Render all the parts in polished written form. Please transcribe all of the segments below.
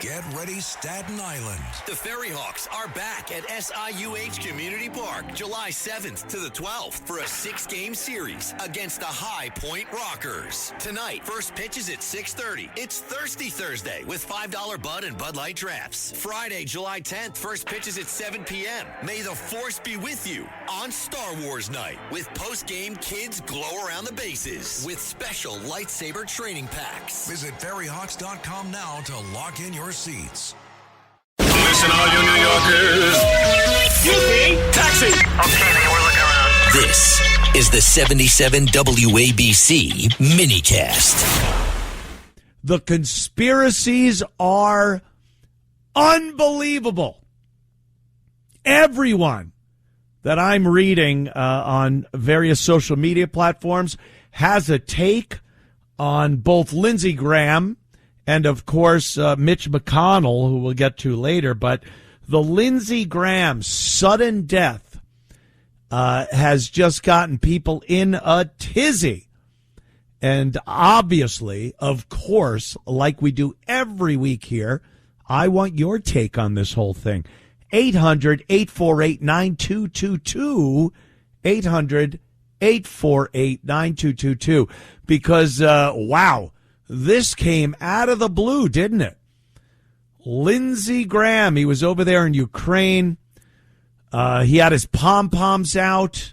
Get ready, Staten Island. The Ferry Hawks are back at SIUH Community Park July 7th to the 12th for a 6-game series against the High Point Rockers. Tonight, first pitch is at 6:30. It's Thirsty Thursday with $5 Bud and Bud Light Drafts. Friday, July 10th, first pitch is at 7 p.m. May the Force be with you on Star Wars Night with post-game kids glow around the bases with special lightsaber training packs. Visit ferryhawks.com now to lock in your seats. Listen, all you New Yorkers. Excuse me. Taxi. Okay, we're looking around. This is the 77 WABC minicast. The conspiracies are unbelievable. Everyone that I'm reading on various social media platforms has a take on both Lindsey Graham and, of course, Mitch McConnell, who we'll get to later. But the Lindsey Graham sudden death has just gotten people in a tizzy. And obviously, of course, like we do every week here, I want your take on this whole thing. 800-848-9222. 800-848-9222. Because, wow. This came out of the blue, didn't it? Lindsey Graham, he was over there in Ukraine. He had his pom-poms out,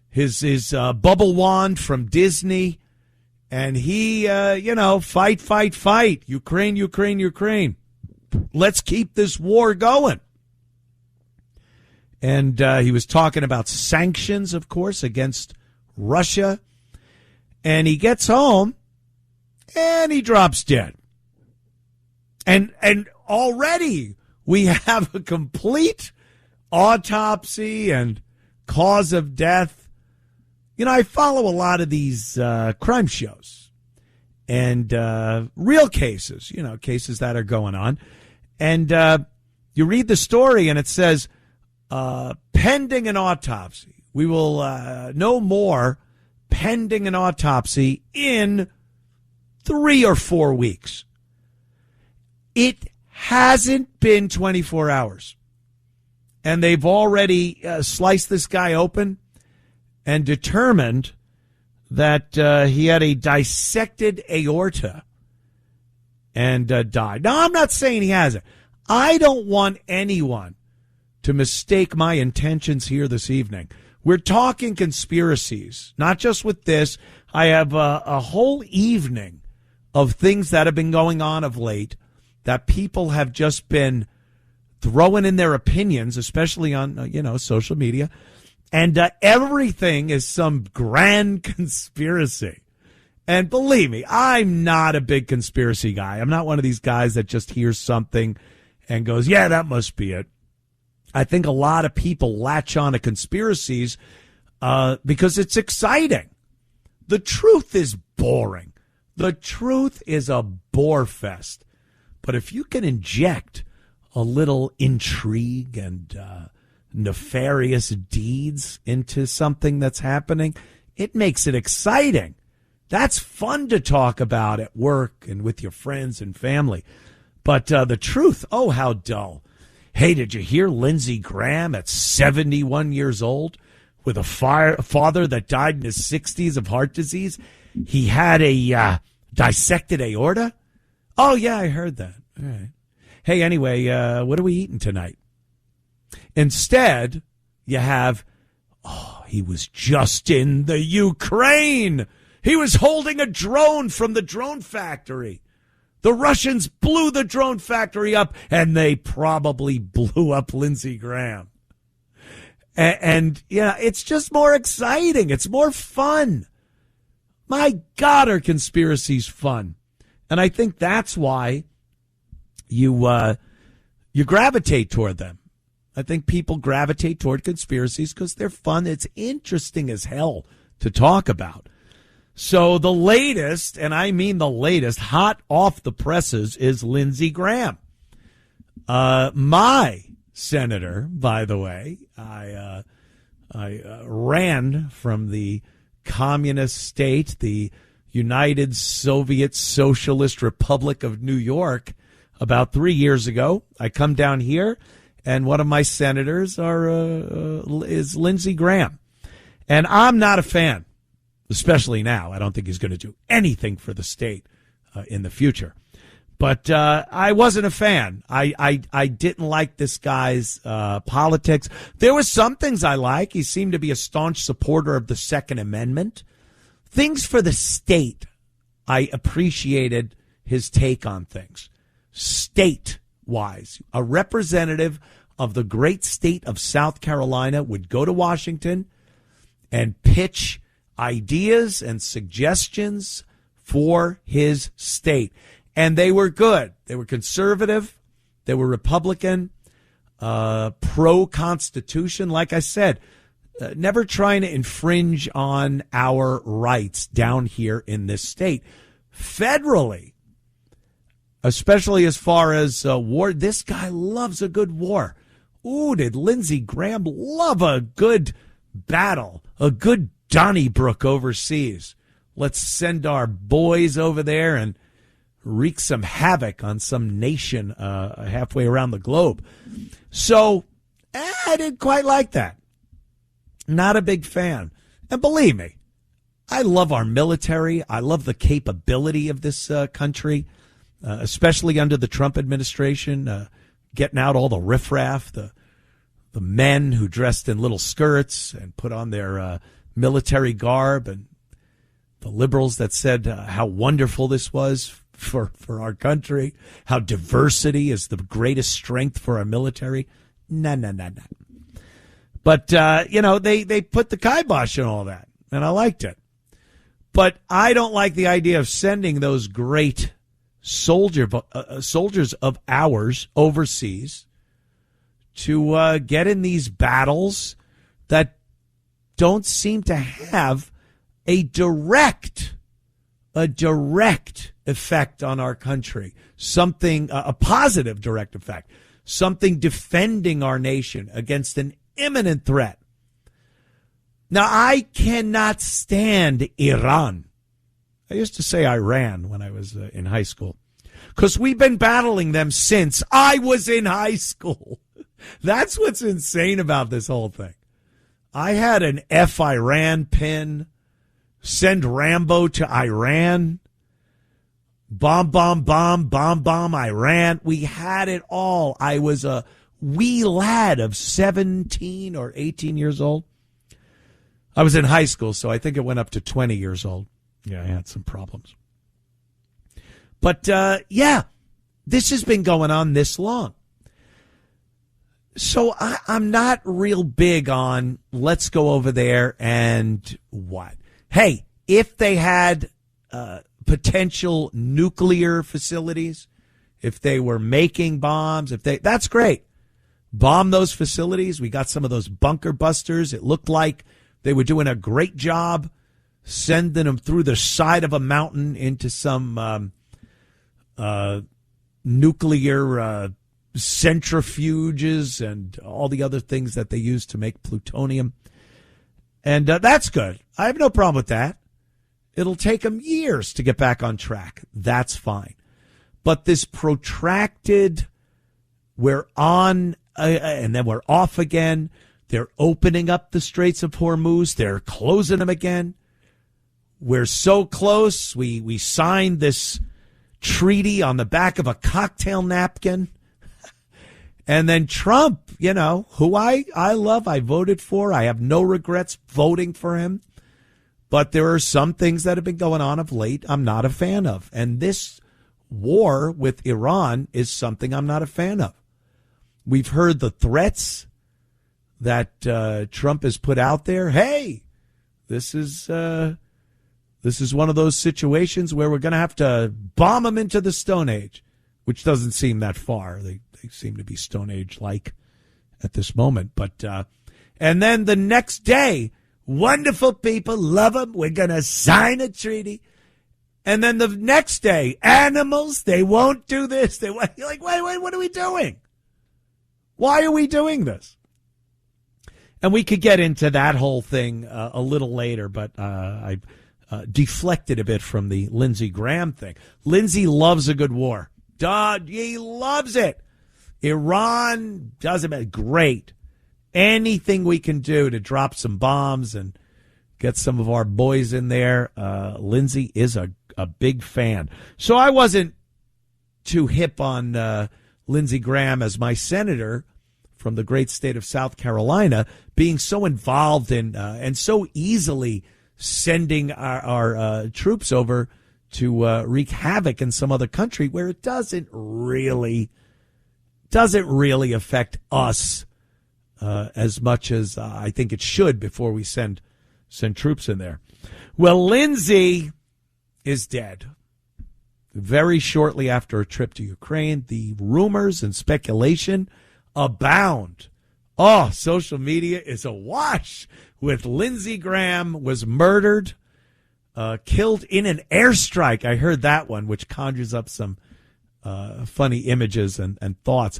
his bubble wand from Disney, and he, fight. Ukraine. Let's keep this war going. And he was talking about sanctions, of course, against Russia. And he gets home. And he drops dead. And already we have a complete autopsy and cause of death. You know, I follow a lot of these crime shows and real cases, cases that are going on. And you read the story and it says, pending an autopsy. We will know more pending an autopsy in 3 or 4 weeks. It hasn't been 24 hours. And they've already sliced this guy open and determined that he had a dissected aorta and died. Now, I'm not saying he hasn't. I don't want anyone to mistake my intentions here this evening. We're talking conspiracies, not just with this. I have a whole evening of things that have been going on of late that people have just been throwing in their opinions, especially on, social media. And everything is some grand conspiracy. And believe me, I'm not a big conspiracy guy. I'm not one of these guys that just hears something and goes, yeah, that must be it. I think a lot of people latch on to conspiracies because it's exciting. The truth is boring. The truth is a bore fest. But if you can inject a little intrigue and nefarious deeds into something that's happening, it makes it exciting. That's fun to talk about at work and with your friends and family. But the truth, oh, how dull. Hey, did you hear Lindsey Graham at 71 years old with a father that died in his 60s of heart disease? He had a dissected aorta? Oh, yeah, I heard that. All right. Hey, anyway, what are we eating tonight? Instead, you have, he was just in the Ukraine. He was holding a drone from the drone factory. The Russians blew the drone factory up, and they probably blew up Lindsey Graham. And it's just more exciting. It's more fun. My God, are conspiracies fun? And I think that's why you gravitate toward them. I think people gravitate toward conspiracies because they're fun. It's interesting as hell to talk about. So the latest, and I mean the latest, hot off the presses, is Lindsey Graham. My senator, by the way, I ran from the communist state, the United Soviet Socialist Republic of New York. About 3 years ago, I come down here, and one of my senators is Lindsey Graham. And I'm not a fan, especially now. I don't think he's going to do anything for the state in the future. But I wasn't a fan. I didn't like this guy's politics. There were some things I like. He seemed to be a staunch supporter of the Second Amendment. Things for the state, I appreciated his take on things. State-wise, a representative of the great state of South Carolina would go to Washington and pitch ideas and suggestions for his state. And they were good. They were conservative. They were Republican, pro-Constitution. Like I said, never trying to infringe on our rights down here in this state. Federally, especially as far as war, this guy loves a good war. Ooh, did Lindsey Graham love a good battle, a good Donnybrook overseas. Let's send our boys over there and wreak some havoc on some nation halfway around the globe. So I didn't quite like that. Not a big fan. And believe me, I love our military. I love the capability of this country, especially under the Trump administration, getting out all the riffraff, the men who dressed in little skirts and put on their military garb, and the liberals that said how wonderful this was for our country, how diversity is the greatest strength for our military. No. But, they put the kibosh on all that, and I liked it. But I don't like the idea of sending those great soldiers of ours overseas to get in these battles that don't seem to have a direct effect on our country, something, a positive direct effect, something defending our nation against an imminent threat. Now, I cannot stand Iran. I used to say Iran when I was in high school, because we've been battling them since I was in high school. That's what's insane about this whole thing. I had an F Iran pin, send Rambo to Iran, bomb Iran. We had it all. I was a wee lad of 17 or 18 years old. I was in high school, so I think it went up to 20 years old. Yeah, I had some problems. But, this has been going on this long. So I'm not real big on let's go over there and what. Hey, if they had potential nuclear facilities, if they were making bombs, that's great. Bomb those facilities. We got some of those bunker busters. It looked like they were doing a great job sending them through the side of a mountain into some nuclear centrifuges and all the other things that they use to make plutonium. And that's good. I have no problem with that. It'll take them years to get back on track. That's fine. But this protracted, we're on and then we're off again. They're opening up the Straits of Hormuz. They're closing them again. We're so close. We signed this treaty on the back of a cocktail napkin. And then Trump, who I love, I voted for. I have no regrets voting for him. But there are some things that have been going on of late I'm not a fan of. And this war with Iran is something I'm not a fan of. We've heard the threats that Trump has put out there. Hey, this is one of those situations where we're going to have to bomb them into the Stone Age, which doesn't seem that far. They seem to be Stone Age-like at this moment. But and then the next day, wonderful people, love them. We're going to sign a treaty. And then the next day, animals, they won't do this. You're like, wait, what are we doing? Why are we doing this? And we could get into that whole thing a little later, but I deflected a bit from the Lindsey Graham thing. Lindsey loves a good war. He loves it. Iran doesn't matter. Great. Anything we can do to drop some bombs and get some of our boys in there. Lindsey is a big fan. So I wasn't too hip on Lindsey Graham as my senator from the great state of South Carolina being so involved in and so easily sending our troops over to wreak havoc in some other country where it doesn't really affect us as much as I think it should before we send troops in there. Well, Lindsey is dead. Very shortly after a trip to Ukraine, the rumors and speculation abound. Oh, social media is awash with Lindsey Graham was murdered, killed in an airstrike. I heard that one, which conjures up some funny images and thoughts.